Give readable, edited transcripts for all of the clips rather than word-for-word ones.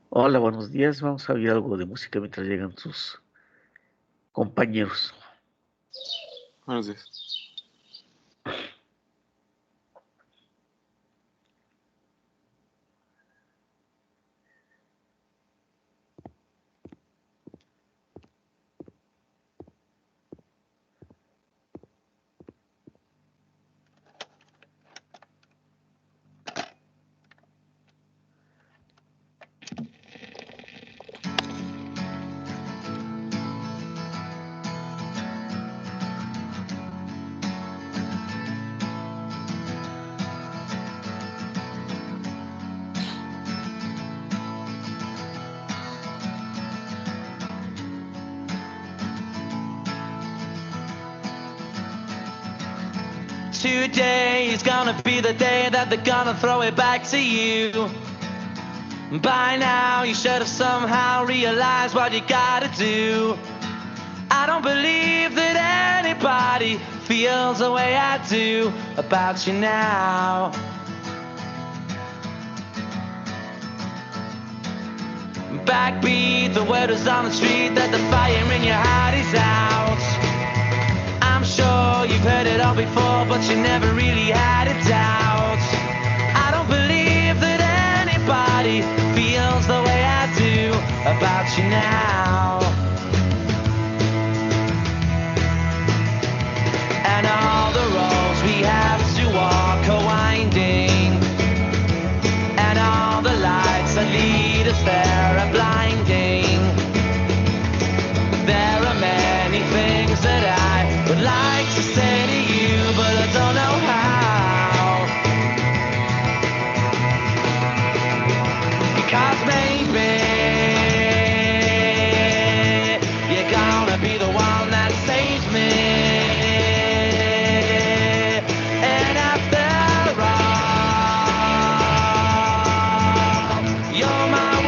Hola, buenos días. Vamos a oír algo de música mientras llegan sus compañeros. Buenos días. Today is gonna be the day that they're gonna throw it back to you. By now you should have somehow realized what you gotta do. I don't believe that anybody feels the way I do about you now. Backbeat, the word is on the street that the fire in your heart is out. I'm sure you've heard it all before, but you never really had a doubt. I don't believe that anybody feels the way I do about you now. And all the roads we have to walk are winding, and all the lights that lead us there are blinding. There are many things that I would like to say to you, but I don't know how. Because maybe you're gonna be the one that saves me. And after all, you're my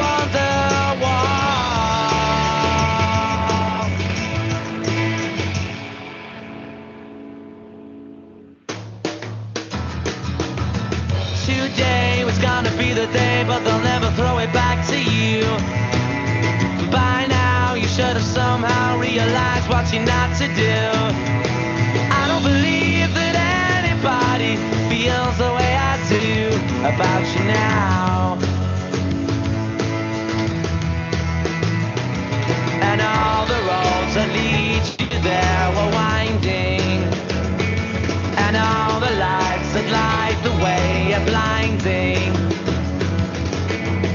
today was gonna be the day, but they'll never throw it back to you. By now you should have somehow realized what you're not to do. I don't believe that anybody feels the way I do about you now. And all the roads that lead you there were winding, and all the lights that light the way are blinding.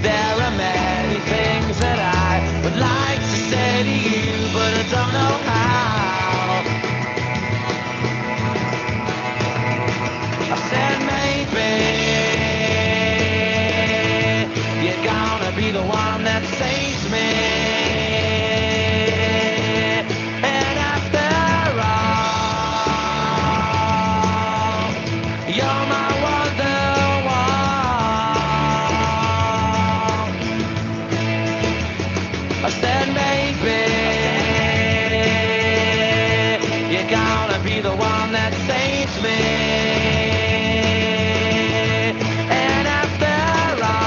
There are many things that I would like to say to you, but I don't know how. I said maybe you're gonna be the one that saves me. And after all, you're my I said maybe you're gonna be the one that saves me. And after all,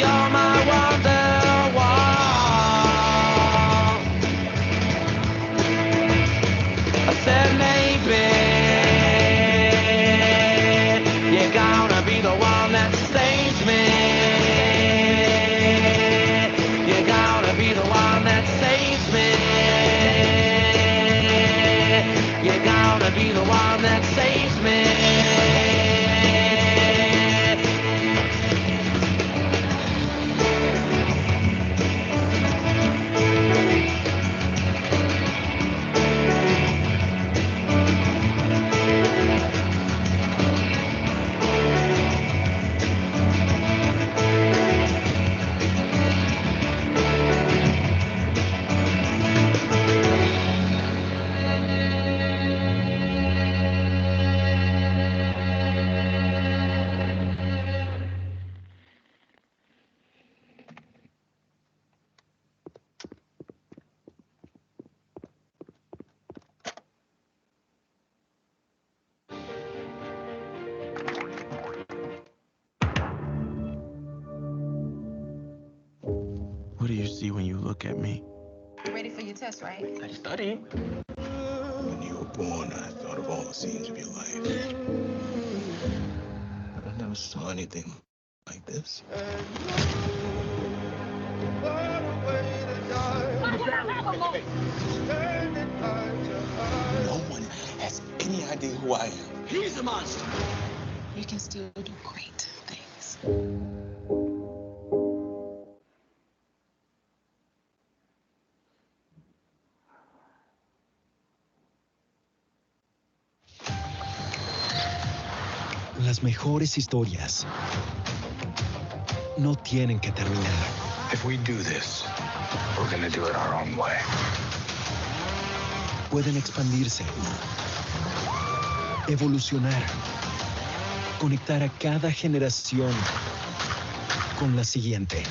you're my wonderwall. I said maybe you're gonna be the one that saves me. Be the one that saves me. You're gonna be the one that saves me. see when you look at me? You're ready for your test, right? I study. When you were born, I thought of all the scenes of your life. But I never saw anything like this. No one has any idea who I am. He's a monster. You can still do great things. Las mejores historias no tienen que terminar. If we do this, we're gonna do it our own way. Pueden expandirse, evolucionar, conectar a cada generación con la siguiente.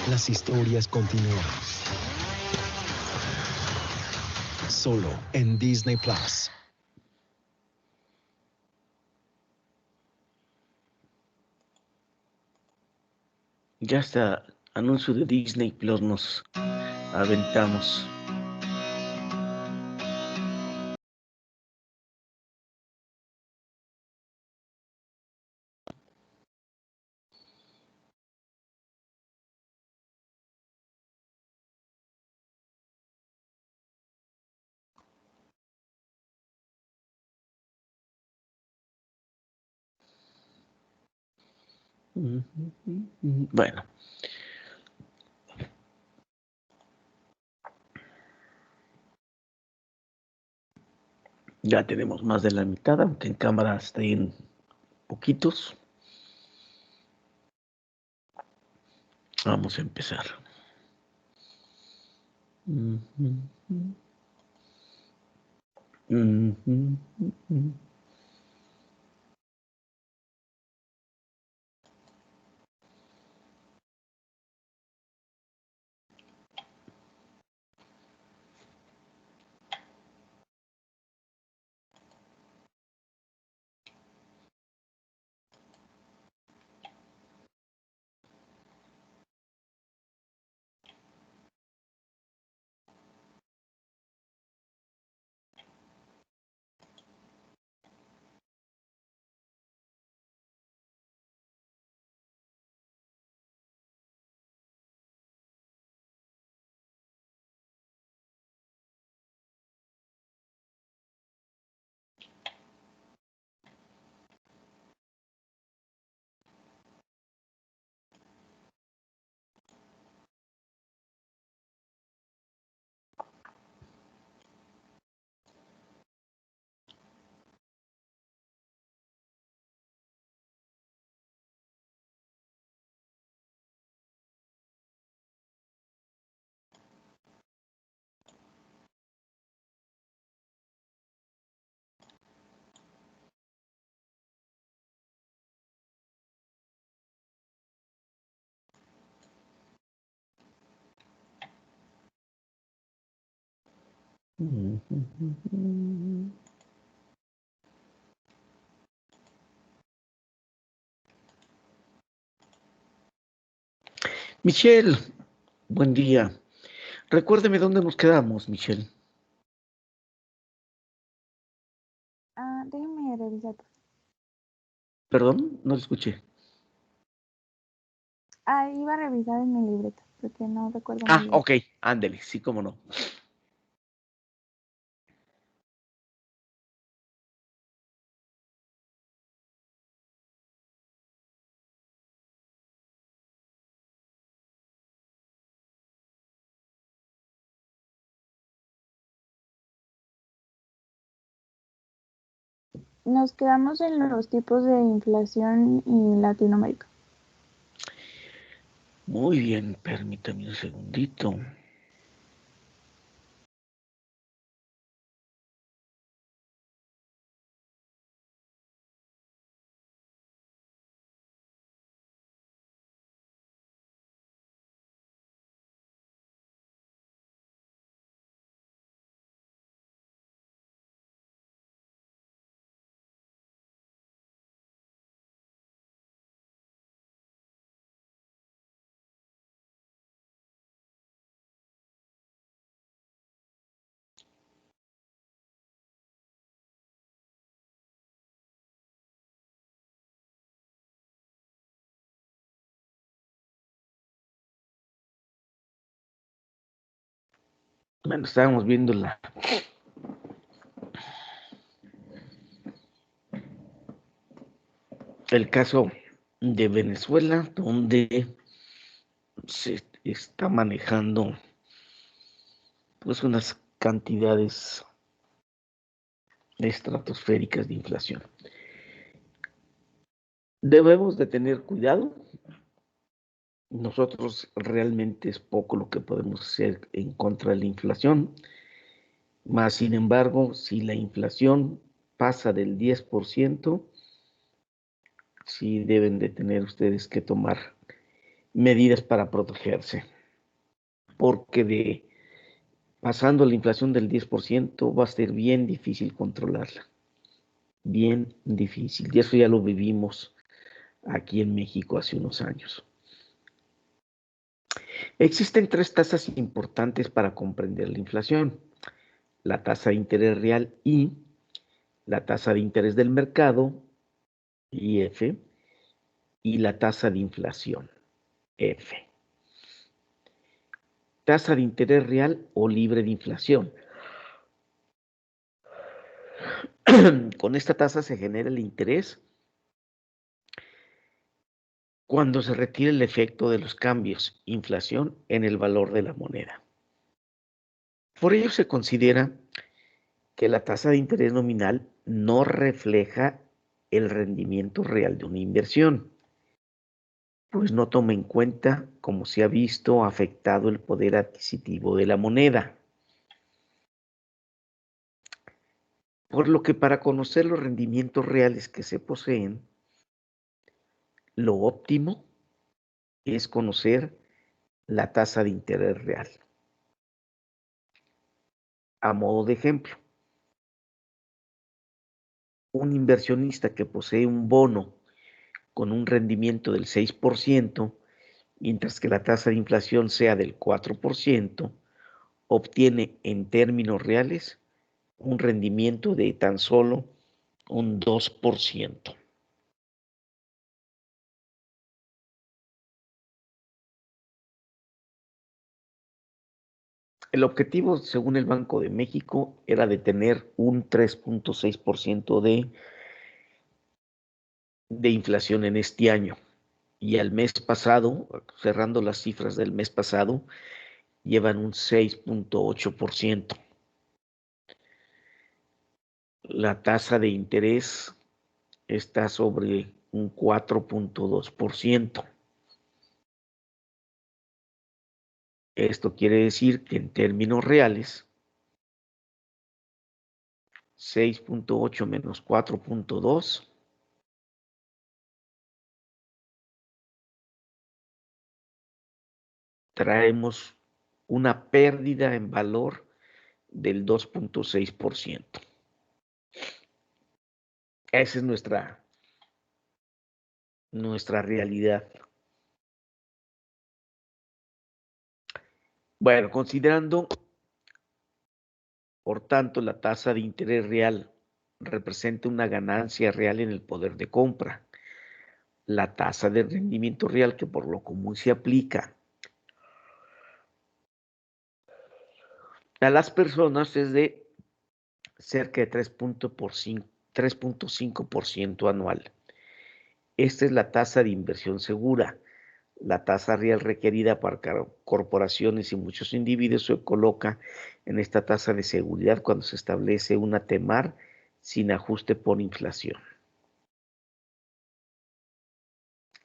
Las historias continúan. Solo en Disney Plus. Ya hasta anuncio de Disney Plus nos aventamos. Bueno. Ya tenemos más de la mitad, aunque en cámara estén poquitos. Vamos a empezar. Michelle, buen día. Recuérdeme dónde nos quedamos, Michelle. Déjeme revisar. Perdón, no lo escuché. Iba a revisar en mi libreta, porque no recuerdo muy bien. Ok, ándele, sí, cómo no. Nos quedamos en los tipos de inflación en Latinoamérica. Muy bien, permítame un segundito. Bueno, estábamos viendo el caso de Venezuela, donde se está manejando pues unas cantidades estratosféricas de inflación. Debemos de tener cuidado. Nosotros realmente es poco lo que podemos hacer en contra de la inflación. Más sin embargo, si la inflación pasa del 10%, sí deben de tener ustedes que tomar medidas para protegerse. Porque pasando la inflación del 10% va a ser bien difícil controlarla. Bien difícil. Y eso ya lo vivimos aquí en México hace unos años. Existen 3 tasas importantes para comprender la inflación: la tasa de interés real I, la tasa de interés del mercado, IF, y la tasa de inflación, F. Tasa de interés real o libre de inflación. Con esta tasa se genera el interés cuando se retira el efecto de los cambios, inflación, en el valor de la moneda. Por ello se considera que la tasa de interés nominal no refleja el rendimiento real de una inversión, pues no toma en cuenta, como se ha visto, afectado el poder adquisitivo de la moneda. Por lo que para conocer los rendimientos reales que se poseen, lo óptimo es conocer la tasa de interés real. A modo de ejemplo, un inversionista que posee un bono con un rendimiento del 6%, mientras que la tasa de inflación sea del 4%, obtiene en términos reales un rendimiento de tan solo un 2%. El objetivo, según el Banco de México, era de tener un 3.6% de inflación en este año. Y al mes pasado, cerrando las cifras del mes pasado, llevan un 6.8%. La tasa de interés está sobre un 4.2%. Esto quiere decir que en términos reales, 6.8 menos 4.2 traemos una pérdida en valor del 2.6%. Esa es nuestra realidad. Bueno, considerando, por tanto, la tasa de interés real representa una ganancia real en el poder de compra. La tasa de rendimiento real, que por lo común se aplica a las personas, es de cerca de 3.5% anual. Esta es la tasa de inversión segura. La tasa real requerida para corporaciones y muchos individuos se coloca en esta tasa de seguridad cuando se establece una TEMAR sin ajuste por inflación.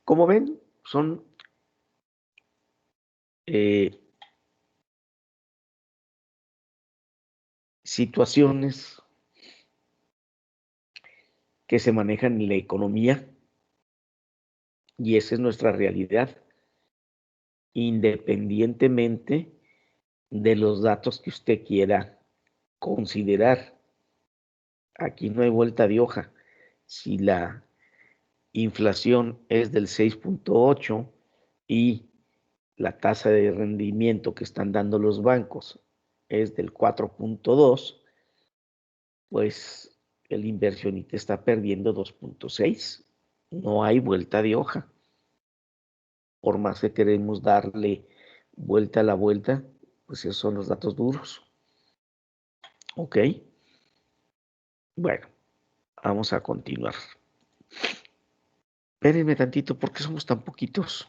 Como ven, son situaciones que se manejan en la economía y esa es nuestra realidad, independientemente de los datos que usted quiera considerar. Aquí no hay vuelta de hoja. Si la inflación es del 6.8 y la tasa de rendimiento que están dando los bancos es del 4.2, pues el inversionista está perdiendo 2.6. No hay vuelta de hoja. Por más que queremos darle vuelta a la vuelta, pues esos son los datos duros. ¿Ok? Bueno, vamos a continuar. Espérenme tantito, ¿por qué somos tan poquitos?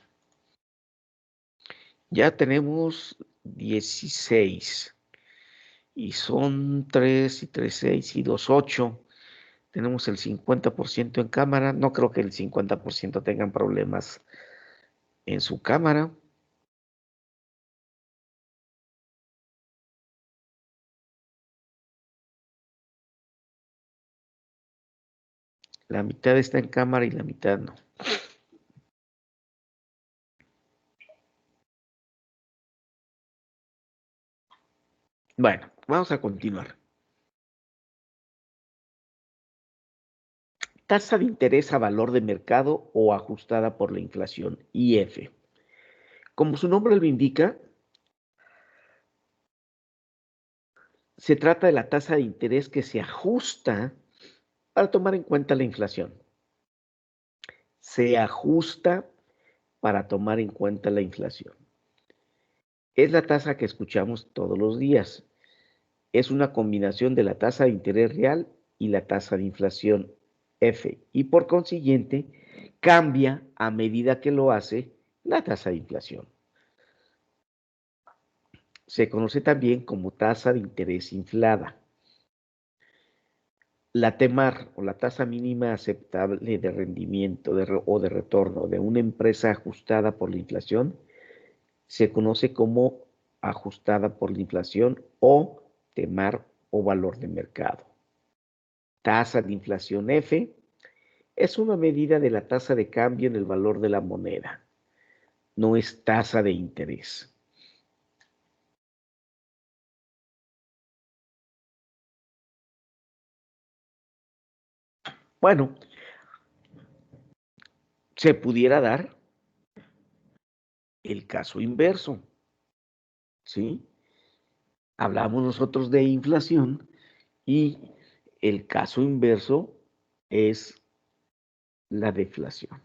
Ya tenemos 16. Y son 3 y 3, 6 y 2, 8. Tenemos el 50% en cámara. No creo que el 50% tengan problemas en su cámara. La mitad está en cámara y la mitad no. Bueno, vamos a continuar. Tasa de interés a valor de mercado o ajustada por la inflación, IF. Como su nombre lo indica, se trata de la tasa de interés que se ajusta para tomar en cuenta la inflación. Se ajusta para tomar en cuenta la inflación. Es la tasa que escuchamos todos los días. Es una combinación de la tasa de interés real y la tasa de inflación F, y por consiguiente cambia a medida que lo hace la tasa de inflación. Se conoce también como tasa de interés inflada. La TEMAR, o la tasa mínima aceptable de rendimiento o de retorno de una empresa ajustada por la inflación, se conoce como ajustada por la inflación o TEMAR o valor de mercado. Tasa de inflación F es una medida de la tasa de cambio en el valor de la moneda. No es tasa de interés. Bueno, se pudiera dar el caso inverso, ¿sí? Hablamos nosotros de inflación y el caso inverso es la deflación.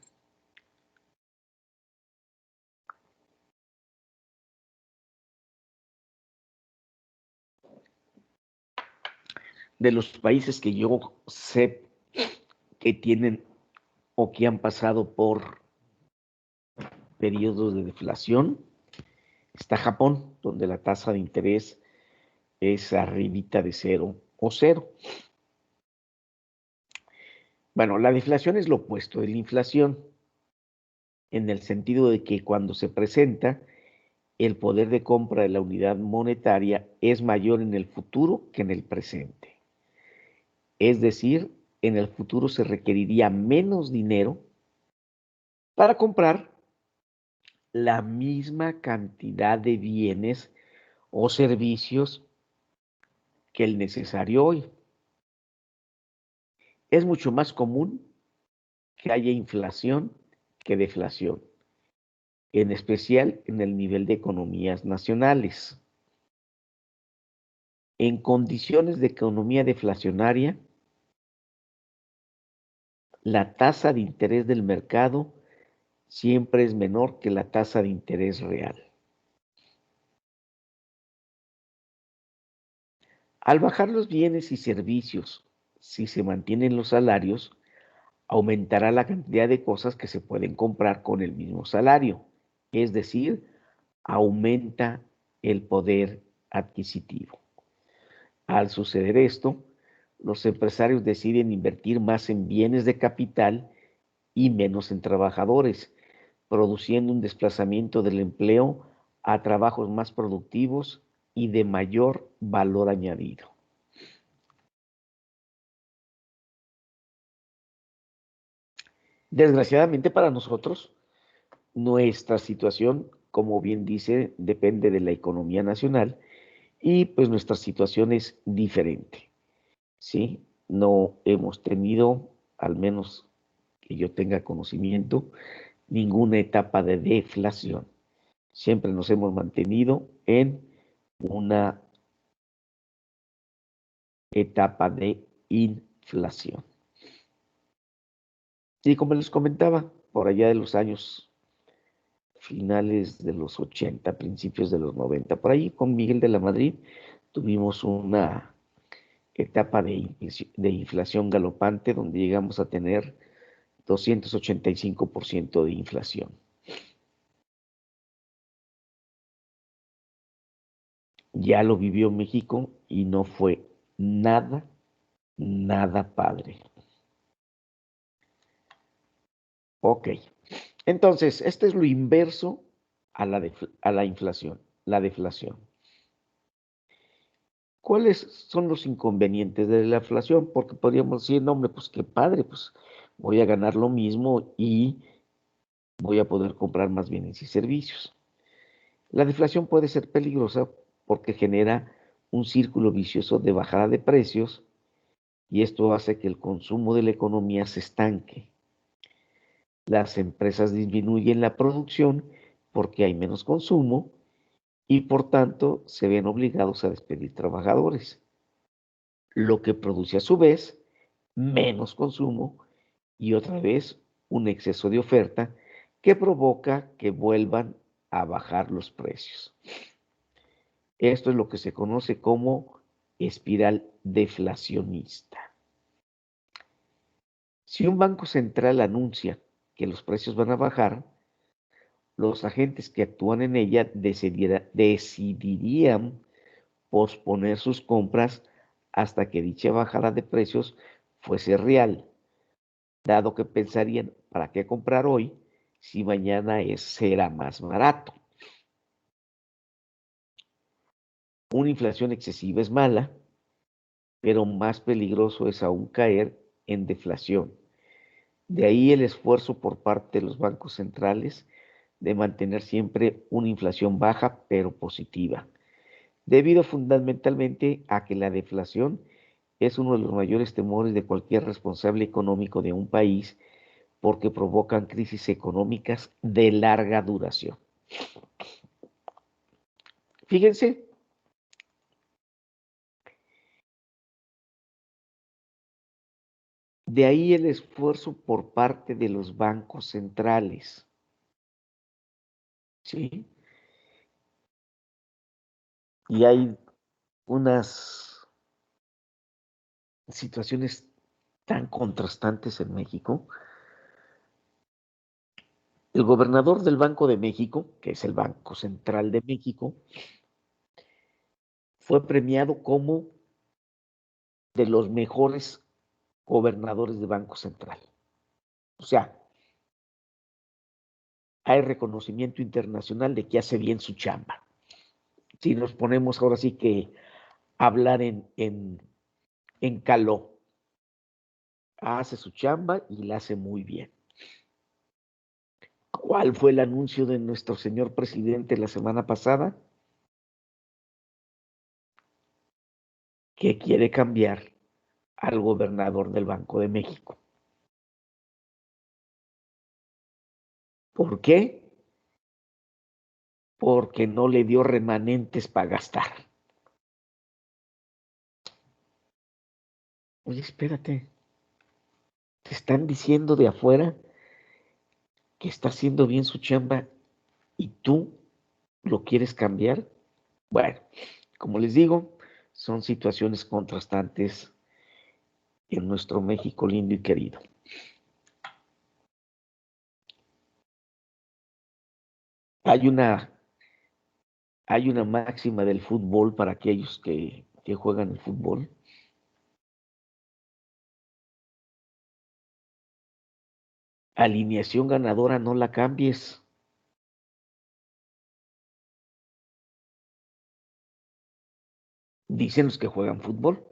De los países que yo sé que tienen o que han pasado por periodos de deflación, está Japón, donde la tasa de interés es arribita de 0 o 0. Bueno, la deflación es lo opuesto de la inflación, en el sentido de que cuando se presenta, el poder de compra de la unidad monetaria es mayor en el futuro que en el presente. Es decir, en el futuro se requeriría menos dinero para comprar la misma cantidad de bienes o servicios que el necesario hoy. Es mucho más común que haya inflación que deflación, en especial en el nivel de economías nacionales. En condiciones de economía deflacionaria, la tasa de interés del mercado siempre es menor que la tasa de interés real. Al bajar los bienes y servicios, si se mantienen los salarios, aumentará la cantidad de cosas que se pueden comprar con el mismo salario, es decir, aumenta el poder adquisitivo. Al suceder esto, los empresarios deciden invertir más en bienes de capital y menos en trabajadores, produciendo un desplazamiento del empleo a trabajos más productivos y de mayor valor añadido. Desgraciadamente para nosotros, nuestra situación, como bien dice, depende de la economía nacional y pues nuestra situación es diferente, ¿sí? No hemos tenido, al menos que yo tenga conocimiento, ninguna etapa de deflación. Siempre nos hemos mantenido en una etapa de inflación. Y como les comentaba, por allá de los años finales de los 80, principios de los 90, por ahí con Miguel de la Madrid tuvimos una etapa de inflación galopante, donde llegamos a tener 285% de inflación. Ya lo vivió México y no fue nada padre. Ok, entonces, este es lo inverso a la inflación, la deflación. ¿Cuáles son los inconvenientes de la inflación? Porque podríamos decir, no, hombre, pues qué padre, pues voy a ganar lo mismo y voy a poder comprar más bienes y servicios. La deflación puede ser peligrosa porque genera un círculo vicioso de bajada de precios y esto hace que el consumo de la economía se estanque. Las empresas disminuyen la producción porque hay menos consumo y por tanto se ven obligados a despedir trabajadores, lo que produce a su vez menos consumo y otra vez un exceso de oferta que provoca que vuelvan a bajar los precios. Esto es lo que se conoce como espiral deflacionista. Si un banco central anuncia que los precios van a bajar, los agentes que actúan en ella decidirían posponer sus compras hasta que dicha bajada de precios fuese real, dado que pensarían, ¿para qué comprar hoy si mañana será más barato? Una inflación excesiva es mala, pero más peligroso es aún caer en deflación. De ahí el esfuerzo por parte de los bancos centrales de mantener siempre una inflación baja pero positiva, debido fundamentalmente a que la deflación es uno de los mayores temores de cualquier responsable económico de un país porque provocan crisis económicas de larga duración. Fíjense, de ahí el esfuerzo por parte de los bancos centrales. ¿Sí? Y hay unas situaciones tan contrastantes en México. El gobernador del Banco de México, que es el Banco Central de México, fue premiado como de los mejores gobernadores de Banco Central. O sea, hay reconocimiento internacional de que hace bien su chamba. Si nos ponemos ahora sí que a hablar en caló, hace su chamba y la hace muy bien. ¿Cuál fue el anuncio de nuestro señor presidente la semana pasada? Que quiere cambiar al gobernador del Banco de México. ¿Por qué? Porque no le dio remanentes para gastar. Oye, espérate. Te están diciendo de afuera que está haciendo bien su chamba y tú lo quieres cambiar. Bueno, como les digo, son situaciones contrastantes en nuestro México lindo y querido. Hay una máxima del fútbol para aquellos que juegan el fútbol. Alineación ganadora, no la cambies. Dicen los que juegan fútbol.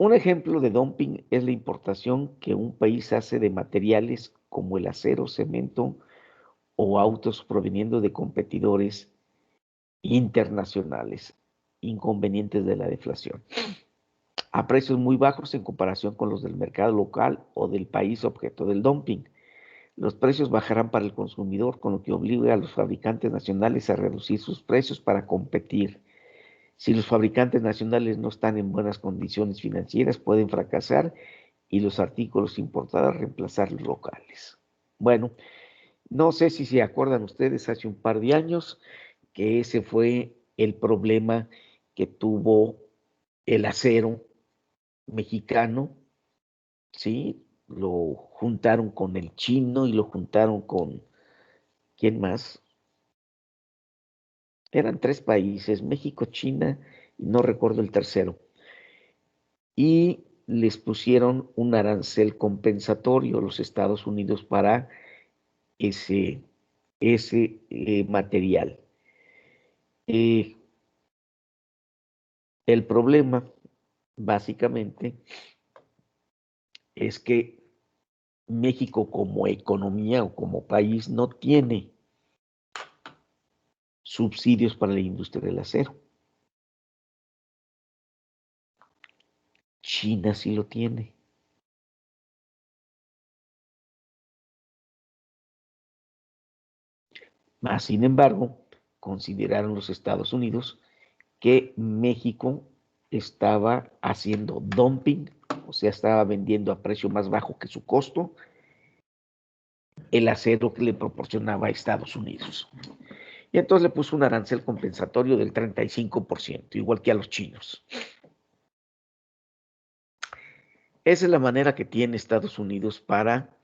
Un ejemplo de dumping es la importación que un país hace de materiales como el acero, cemento o autos proveniendo de competidores internacionales, inconvenientes de la deflación, a precios muy bajos en comparación con los del mercado local o del país objeto del dumping. Los precios bajarán para el consumidor, con lo que obliga a los fabricantes nacionales a reducir sus precios para competir. Si los fabricantes nacionales no están en buenas condiciones financieras, pueden fracasar y los artículos importados reemplazar los locales. Bueno, No sé si se acuerdan ustedes hace un par de años que ese fue el problema que tuvo el acero mexicano, ¿sí? Lo juntaron con el chino y lo juntaron con, ¿quién más? Eran 3 países, México, China y no recuerdo el tercero. Y les pusieron un arancel compensatorio a los Estados Unidos para ese material. El problema, básicamente, es que México como economía o como país no tiene subsidios para la industria del acero. China sí lo tiene. Más sin embargo, consideraron los Estados Unidos que México estaba haciendo dumping, o sea, estaba vendiendo a precio más bajo que su costo el acero que le proporcionaba a Estados Unidos. Y entonces le puso un arancel compensatorio del 35%, igual que a los chinos. Esa es la manera que tiene Estados Unidos para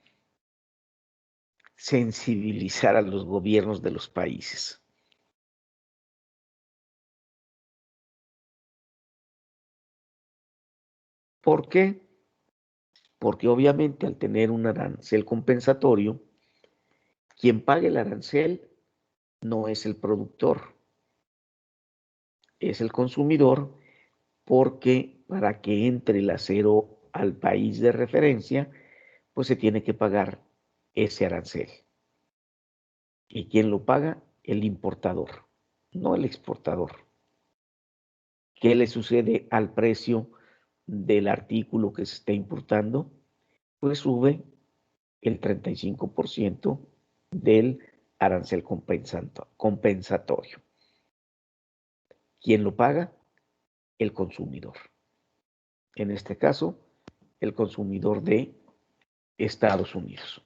sensibilizar a los gobiernos de los países. ¿Por qué? Porque obviamente al tener un arancel compensatorio, quien paga el arancel no es el productor, es el consumidor, porque para que entre el acero al país de referencia, pues se tiene que pagar ese arancel. ¿Y quién lo paga? El importador, no el exportador. ¿Qué le sucede al precio del artículo que se está importando? Pues sube el 35% del arancel compensatorio. ¿Quién lo paga? El consumidor. En este caso, el consumidor de Estados Unidos.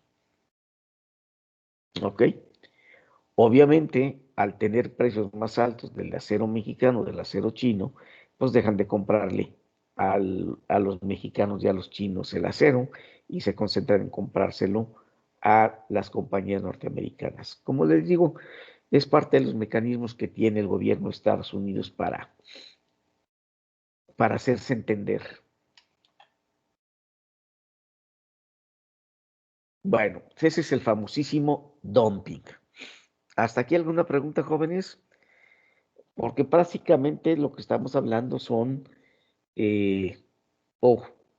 ¿Ok? Obviamente, al tener precios más altos del acero mexicano, del acero chino, pues dejan de comprarle a los mexicanos y a los chinos el acero y se concentran en comprárselo a las compañías norteamericanas. Como les digo, es parte de los mecanismos que tiene el gobierno de Estados Unidos para hacerse entender. Bueno, ese es el famosísimo dumping. ¿Hasta aquí alguna pregunta, jóvenes? Porque básicamente lo que estamos hablando son,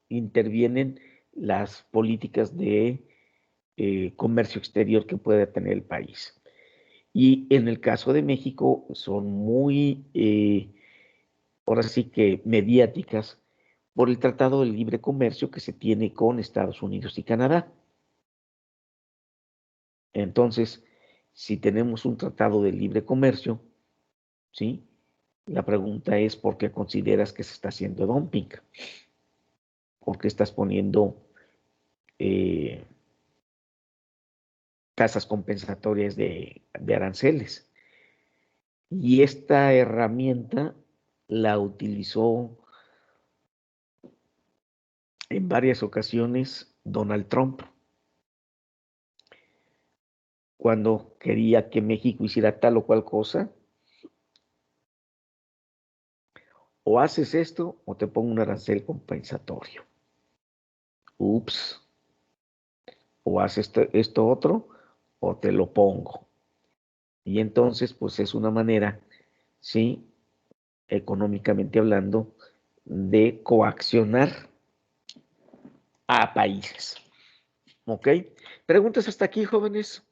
intervienen las políticas de comercio exterior que puede tener el país. Y en el caso de México son muy, ahora sí que mediáticas por el Tratado de Libre Comercio que se tiene con Estados Unidos y Canadá. Entonces, si tenemos un tratado de libre comercio, ¿sí? La pregunta es, ¿por qué consideras que se está haciendo dumping? ¿Por qué estás poniendo tasas compensatorias de aranceles? Y esta herramienta la utilizó en varias ocasiones Donald Trump, cuando quería que México hiciera tal o cual cosa. O haces esto o te pongo un arancel compensatorio. Ups. O haces esto otro o te lo pongo. Y entonces, pues es una manera, sí, económicamente hablando, de coaccionar a países. ¿Ok? ¿Preguntas hasta aquí, jóvenes?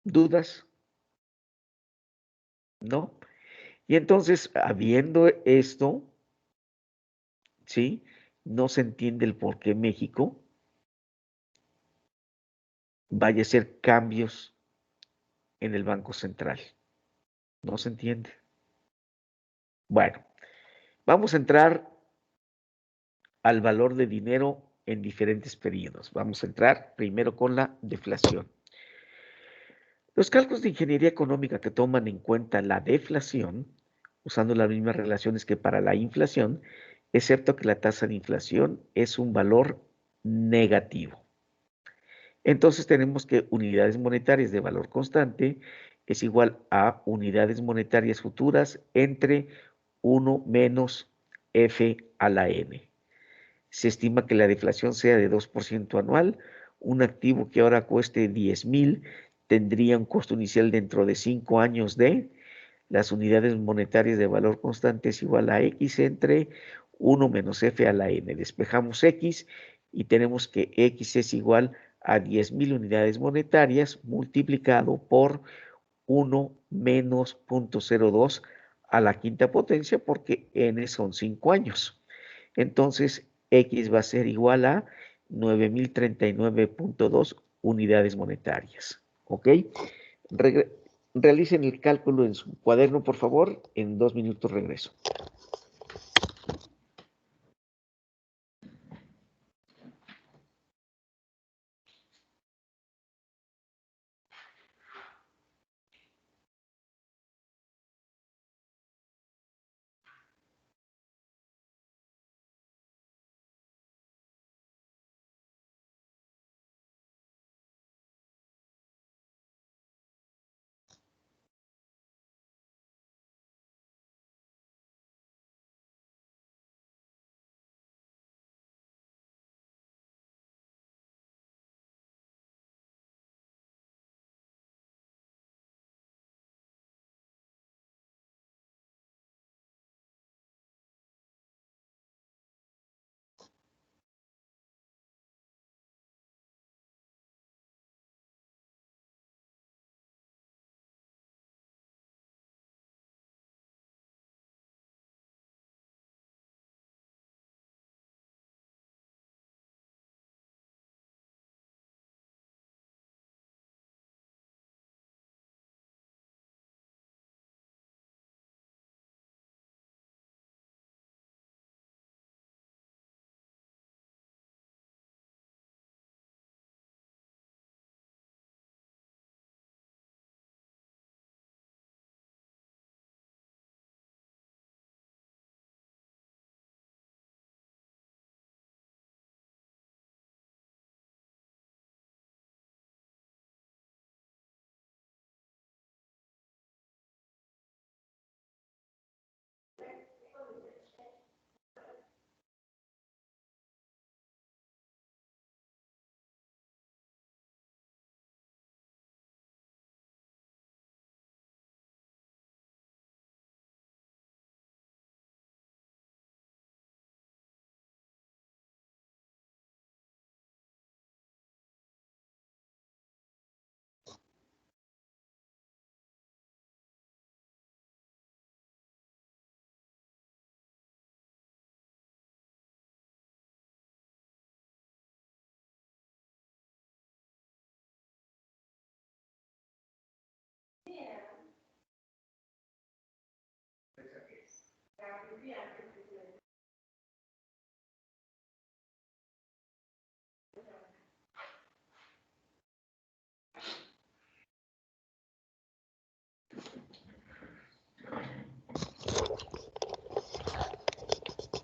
¿Dudas? ¿No? Y entonces, habiendo esto, ¿sí? No se entiende el por qué México vaya a hacer cambios en el Banco Central. No se entiende. Bueno, vamos a entrar al valor de dinero en diferentes periodos. Vamos a entrar primero con la deflación. Los cálculos de ingeniería económica que toman en cuenta la deflación, usando las mismas relaciones que para la inflación, excepto que la tasa de inflación es un valor negativo. Entonces tenemos que unidades monetarias de valor constante es igual a unidades monetarias futuras entre 1 menos F a la N. Se estima que la deflación sea de 2% anual. Un activo que ahora cueste 10,000 tendría un costo inicial dentro de 5 años de las unidades monetarias de valor constante es igual a X entre 1 menos F a la N. Despejamos X y tenemos que X es igual a 10,000 unidades monetarias multiplicado por 1 menos 0.02 a la quinta potencia porque N son 5 años. Entonces, X va a ser igual a 9,039.2 unidades monetarias. ¿Ok? Realicen el cálculo en su cuaderno, por favor. En 2 minutos regreso.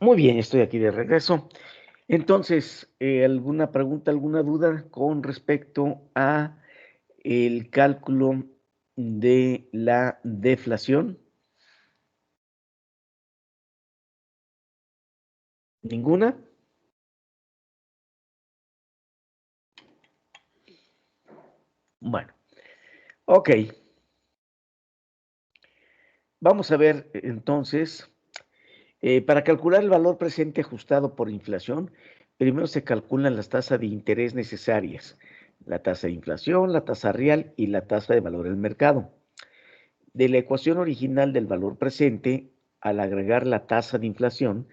Muy bien, estoy aquí de regreso. Entonces, ¿alguna pregunta, alguna duda con respecto a el cálculo de la deflación? ¿Ninguna? Bueno, ok. Vamos a ver entonces, para calcular el valor presente ajustado por inflación, primero se calculan las tasas de interés necesarias, la tasa de inflación, la tasa real y la tasa de valor del mercado. De la ecuación original del valor presente, al agregar la tasa de inflación,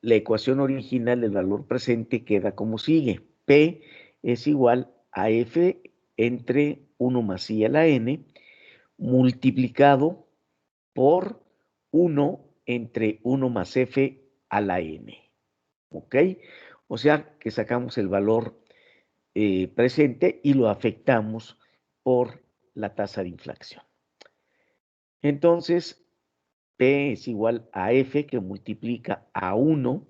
la ecuación original del valor presente queda como sigue. P es igual a F entre 1 más I a la N multiplicado por 1 entre 1 más F a la N. ¿Ok? O sea que sacamos el valor presente y lo afectamos por la tasa de inflación. Entonces, P es igual a F, que multiplica a 1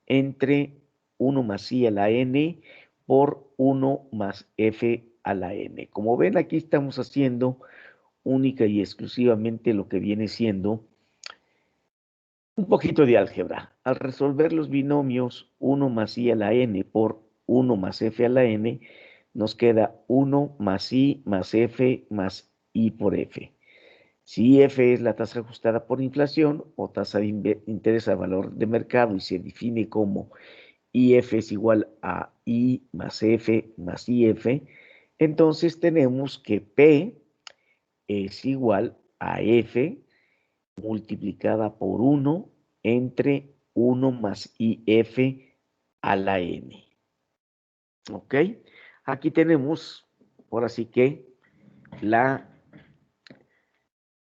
entre 1 más I a la N por 1 más F a la N. Como ven, aquí estamos haciendo única y exclusivamente lo que viene siendo un poquito de álgebra. Al resolver los binomios 1 más I a la N por 1 más F a la N, nos queda 1 más I más F más I por F. Si F es la tasa ajustada por inflación o tasa de interés a valor de mercado y se define como IF es igual a I más F más IF, entonces tenemos que P es igual a F multiplicada por 1 entre 1 más IF a la N. ¿Ok? Aquí tenemos, ahora sí que, la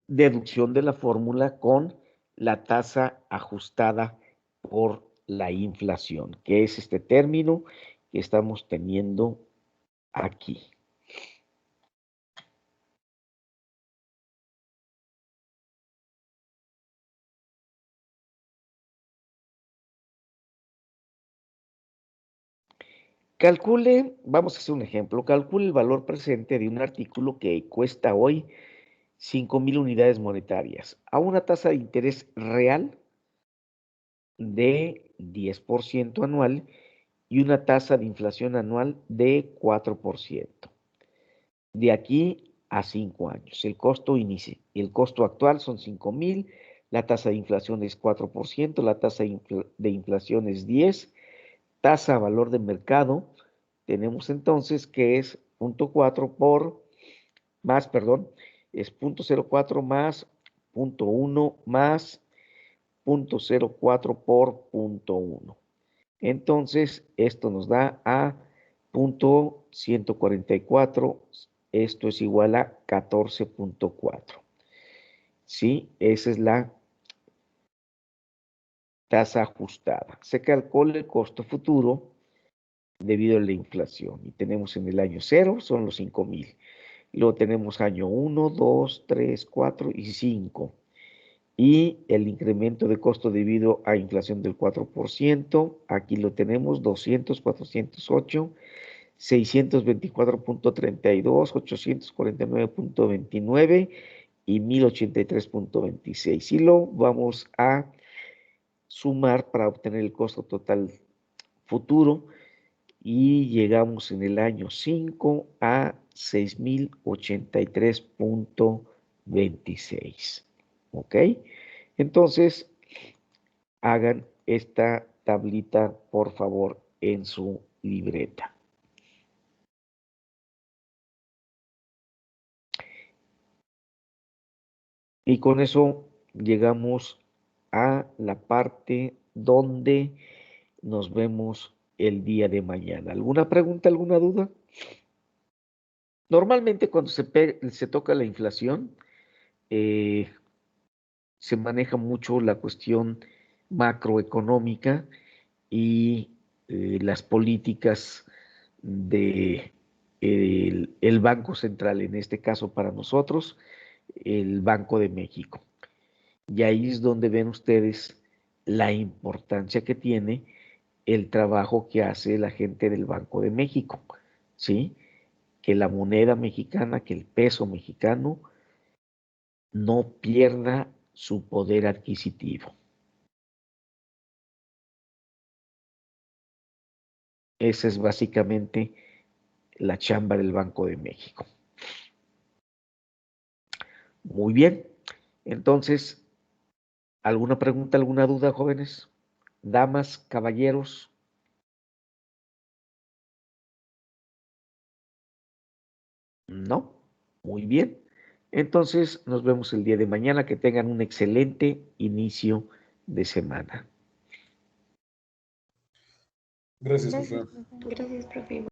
deducción de la fórmula con la tasa ajustada por la inflación, que es este término que estamos teniendo aquí. Calcule, vamos a hacer un ejemplo, calcule el valor presente de un artículo que cuesta hoy 5,000 unidades monetarias a una tasa de interés real de 10% anual y una tasa de inflación anual de 4%. De aquí a 5 años. El costo actual son 5,000, la tasa de inflación es 4%, la tasa de inflación es 10%, tasa a valor de mercado, tenemos entonces que es 0.4 es 0.04 más 0.1 más 0.04 por 0.1. Entonces, esto nos da a 0.144, esto es igual a 14.4. ¿Sí? Esa es la tasa ajustada. Se calcula el costo futuro debido a la inflación. Y tenemos en el año 0, son los 5,000. Luego tenemos año 1, 2, 3, 4 y 5. Y el incremento de costo debido a inflación del 4%, aquí lo tenemos, 200, 408, 624.32, 849.29 y 1083.26. Y lo vamos a sumar para obtener el costo total futuro y llegamos en el año 5 a 6,083.26. ¿Ok? Entonces, hagan esta tablita, por favor, en su libreta. Y con eso llegamos a la parte donde nos vemos el día de mañana. ¿Alguna pregunta, alguna duda? Normalmente cuando se toca la inflación, se maneja mucho la cuestión macroeconómica y las políticas de el Banco Central, en este caso para nosotros, el Banco de México. Y ahí es donde ven ustedes la importancia que tiene el trabajo que hace la gente del Banco de México, ¿sí? Que la moneda mexicana, que el peso mexicano no pierda su poder adquisitivo. Esa es básicamente la chamba del Banco de México. Muy bien. Entonces, ¿alguna pregunta, alguna duda, jóvenes? Damas, caballeros. No. Muy bien. Entonces, nos vemos el día de mañana. Que tengan un excelente inicio de semana. Gracias, profe. Gracias, profe.